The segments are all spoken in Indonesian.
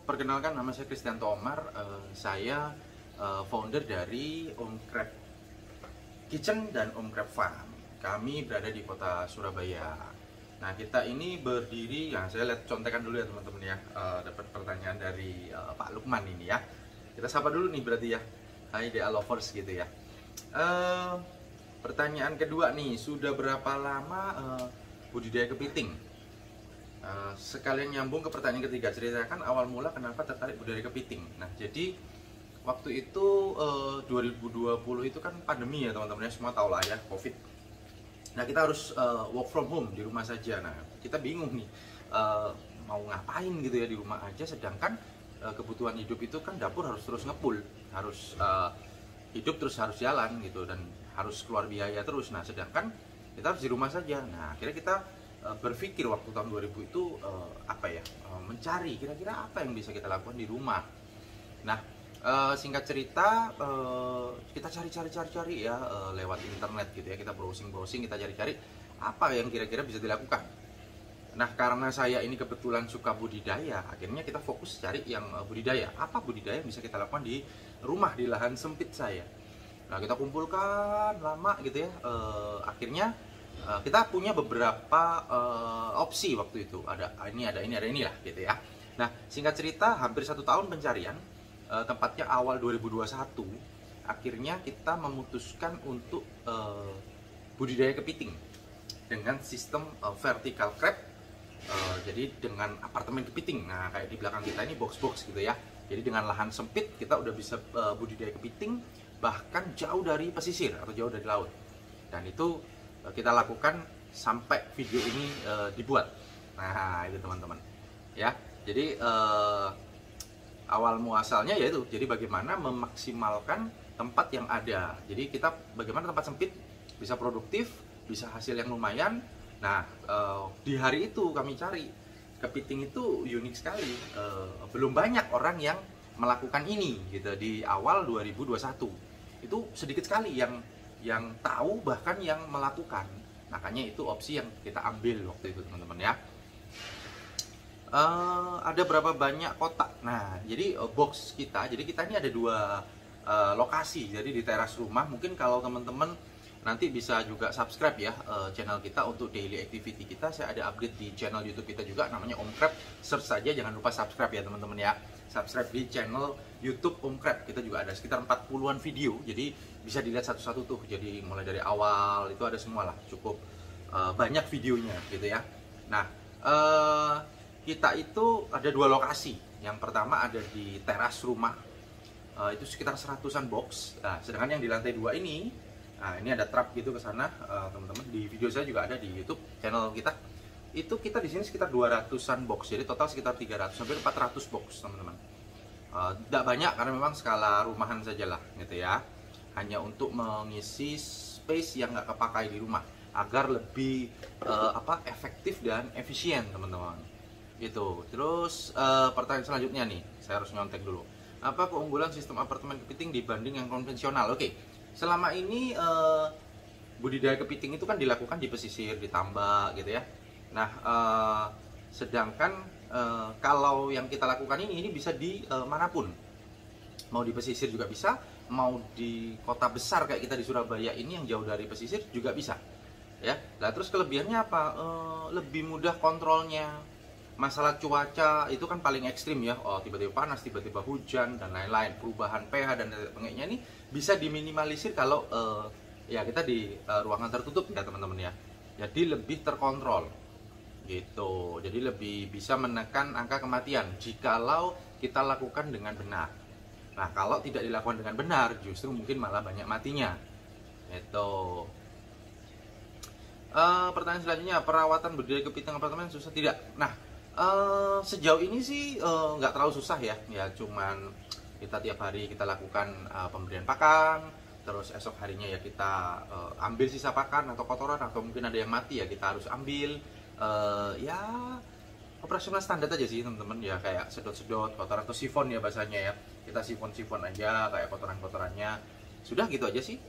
Perkenalkan, nama saya Kristianto Omar. Saya founder dari Om Crab Kitchen dan Om Crab Farm. Kami berada di kota Surabaya. Nah, kita ini berdiri, ya saya lihat contekan dulu ya teman-teman ya. Dapat pertanyaan dari Pak Lukman ini ya. Kita sapa dulu nih berarti ya. Hai DA Lovers gitu ya. Pertanyaan kedua nih, sudah berapa lama budidaya kepiting? Sekalian nyambung ke pertanyaan ketiga, ceritakan awal mula kenapa tertarik budidaya kepiting. Nah, jadi waktu itu 2020 itu kan pandemi ya teman-teman ya, semua tahu lah ya, COVID. Nah, kita harus work from home, di rumah saja. Nah, kita bingung nih mau ngapain gitu ya di rumah aja, sedangkan kebutuhan hidup itu kan dapur harus terus ngepul, harus hidup terus harus jalan gitu, dan harus keluar biaya terus. Nah, sedangkan kita harus di rumah saja. Nah, akhirnya kita berpikir waktu tahun 2000 itu mencari kira-kira apa yang bisa kita lakukan di rumah. Nah, singkat cerita kita cari ya lewat internet gitu ya, kita browsing, kita cari apa yang kira-kira bisa dilakukan. Nah, karena saya ini kebetulan suka budidaya, akhirnya kita fokus cari yang budidaya. Apa budidaya yang bisa kita lakukan di rumah, di lahan sempit saya. Nah, kita kumpulkan lama gitu ya, akhirnya kita punya beberapa opsi waktu itu. Ada ini lah gitu ya. Nah, singkat cerita hampir 1 tahun pencarian, tepatnya awal 2021, akhirnya kita memutuskan untuk budidaya kepiting dengan sistem vertical crab. Jadi dengan apartemen kepiting. Nah, kayak di belakang kita ini box-box gitu ya. Jadi dengan lahan sempit kita udah bisa budidaya kepiting, bahkan jauh dari pesisir atau jauh dari laut. Dan itu kita lakukan sampai video ini dibuat. Nah, itu teman-teman ya. Jadi awal muasalnya yaitu, jadi bagaimana memaksimalkan tempat yang ada. Jadi kita bagaimana tempat sempit bisa produktif, bisa hasil yang lumayan. Nah, di hari itu kami cari kepiting itu unik sekali. Belum banyak orang yang melakukan ini gitu di awal 2021. Itu sedikit sekali yang tahu, bahkan yang melakukan. Makanya itu opsi yang kita ambil waktu itu teman-teman ya. Ada berapa banyak kotak? Nah, jadi box kita, jadi kita ini ada 2 lokasi. Jadi di teras rumah. Mungkin kalau teman-teman nanti bisa juga subscribe ya channel kita untuk daily activity kita. Saya ada update di channel YouTube kita juga, namanya Om Crab. Search saja, jangan lupa subscribe ya teman-teman ya. Subscribe di channel YouTube Om Crab. Kita juga ada sekitar 40-an video, jadi bisa dilihat satu-satu tuh. Jadi mulai dari awal itu ada semua lah, cukup banyak videonya gitu ya. Nah, kita itu ada 2 lokasi. Yang pertama ada di teras rumah, itu sekitar 100-an box. Nah, sedangkan yang di lantai 2 ini, nah ini ada trap gitu ke sana teman-teman. Di video saya juga ada di YouTube channel kita. Itu kita di sini sekitar 200-an box. Jadi total sekitar 300 sampai 400 box teman-teman. Tidak banyak karena memang skala rumahan saja lah gitu ya. Hanya untuk mengisi space yang nggak kepakai di rumah agar lebih efektif dan efisien teman-teman. Gitu. Terus pertanyaan selanjutnya nih, saya harus nyontek dulu. Apa keunggulan sistem apartemen kepiting dibanding yang konvensional? Oke. Selama ini budidaya kepiting itu kan dilakukan di pesisir, di tambak gitu ya. Nah, sedangkan kalau yang kita lakukan ini bisa di manapun. Mau di pesisir juga bisa, mau di kota besar kayak kita di Surabaya ini yang jauh dari pesisir juga bisa. Ya. Nah, terus kelebihannya apa? Lebih mudah kontrolnya. Masalah cuaca itu kan paling ekstrim ya. Tiba-tiba panas, tiba-tiba hujan dan lain-lain. Perubahan pH dan pengeknya ini bisa diminimalisir kalau ya kita di ruangan tertutup ya teman-teman ya. Jadi lebih terkontrol gitu. Jadi lebih bisa menekan angka kematian jikalau kita lakukan dengan benar. Nah, kalau tidak dilakukan dengan benar, justru mungkin malah banyak matinya. Itu. Pertanyaan selanjutnya, perawatan budidaya kepiting apartemen susah tidak? Nah, sejauh ini sih nggak terlalu susah ya. Ya cuman kita tiap hari kita lakukan pemberian pakan. Terus esok harinya ya kita ambil sisa pakan atau kotoran, atau mungkin ada yang mati ya kita harus ambil. Ya operasional standar aja sih teman-teman ya, kayak sedot-sedot kotoran atau sifon ya bahasanya ya. Kita sifon-sifon aja kayak kotoran-kotorannya. Sudah gitu aja sih.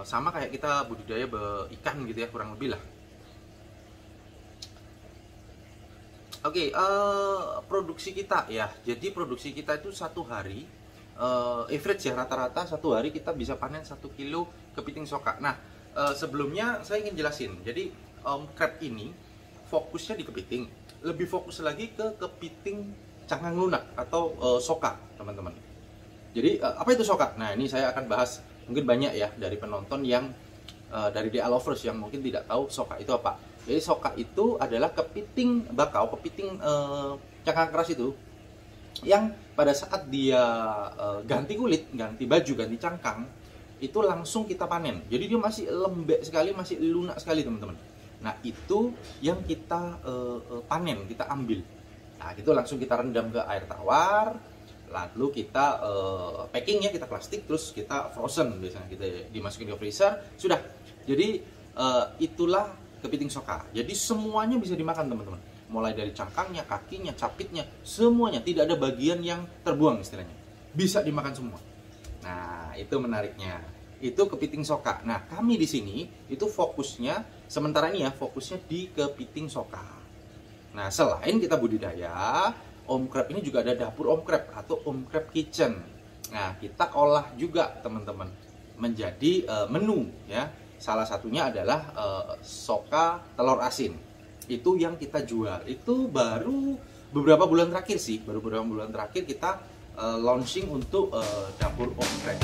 Sama kayak kita budidaya ikan gitu ya, kurang lebih lah. Oke, produksi kita ya. Jadi produksi kita itu satu hari, average ya, rata-rata satu hari kita bisa panen 1 kilo kepiting soka. Nah, sebelumnya saya ingin jelasin. Jadi crab ini fokusnya di kepiting, lebih fokus lagi ke kepiting cangkang lunak atau soka, teman-teman. Jadi apa itu soka? Nah, ini saya akan bahas, mungkin banyak ya dari penonton yang dari DA lovers yang mungkin tidak tahu soka itu apa. Jadi soka itu adalah kepiting bakau, kepiting cangkang keras itu, yang pada saat dia ganti kulit, ganti baju, ganti cangkang, itu langsung kita panen. Jadi dia masih lembek sekali, masih lunak sekali, teman-teman. Nah, itu yang kita panen, kita ambil. Nah, itu langsung kita rendam ke air tawar, lalu kita packing ya, kita plastik, terus kita frozen, biasanya kita dimasukin ke freezer, sudah. Jadi itulah kepiting soka. Jadi semuanya bisa dimakan, teman-teman. Mulai dari cangkangnya, kakinya, capitnya, semuanya, tidak ada bagian yang terbuang istilahnya. Bisa dimakan semua. Nah, itu menariknya. Itu kepiting soka. Nah, kami di sini itu fokusnya sementara ini ya, fokusnya di kepiting soka. Nah, selain kita budidaya, Om Crab ini juga ada dapur Om Crab atau Om Crab Kitchen. Nah, kita olah juga, teman-teman, menjadi menu ya. Salah satunya adalah soka telur asin. Itu yang kita jual. Itu baru beberapa bulan terakhir sih, baru beberapa bulan terakhir kita launching untuk dapur Om Crab.